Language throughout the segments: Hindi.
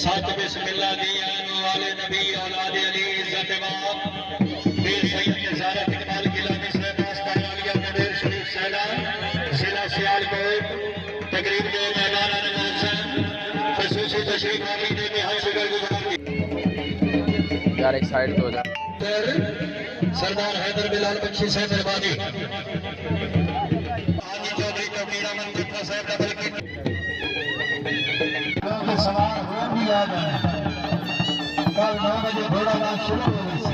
सच बिस्मिल्लाह दी आने वाले नबी औलाद अली इज्जत इंतबाह वीर सैयद के ज़ारा इकबाल किला मिसरे पास्ता वालिया नदेर शरीफ सैला सिला सियाल को तकरीब के मैदान मोहसिन खसूसी तशरीफ आमी ने निहायत शुक्रगुजार यार एक साइड पे हो जा। सरदार हैदर बिलाल बख्शी से मेहरबानी आदि चौधरी कबीरा मंदिर का साहब डबल की सवार हो भी आ गए। कल 9 बजे घोड़ा नाच शुरू हो गई।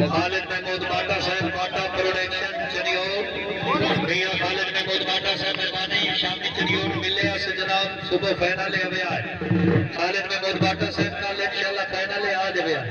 खालिद महमूद बाटा साहब बाटा प्रोडक्शन चनियोट भैया खालिद महमूद बाटा साहब मेहरबानी शामी चनियोट मिले अस जनाब सुबह फाइनल आवे आए खालिद महमूद बाटा साहब कल इंशाल्लाह फाइनल आ जावे आए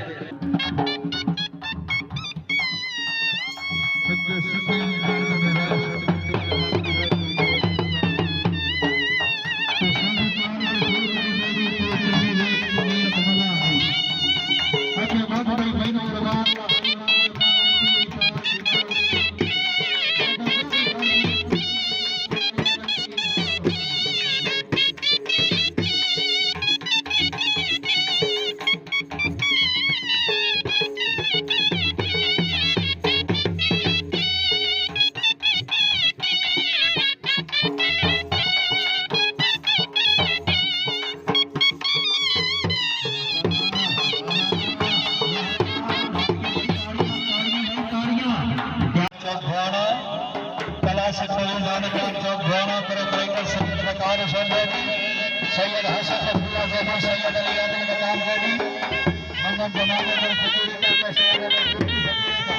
सैयद हसन रसूला ज़ैदी सैयद अली आदिल मकाम ज़ैदी मंगन जमाने में फकीरी का सैयद अली फकीरी का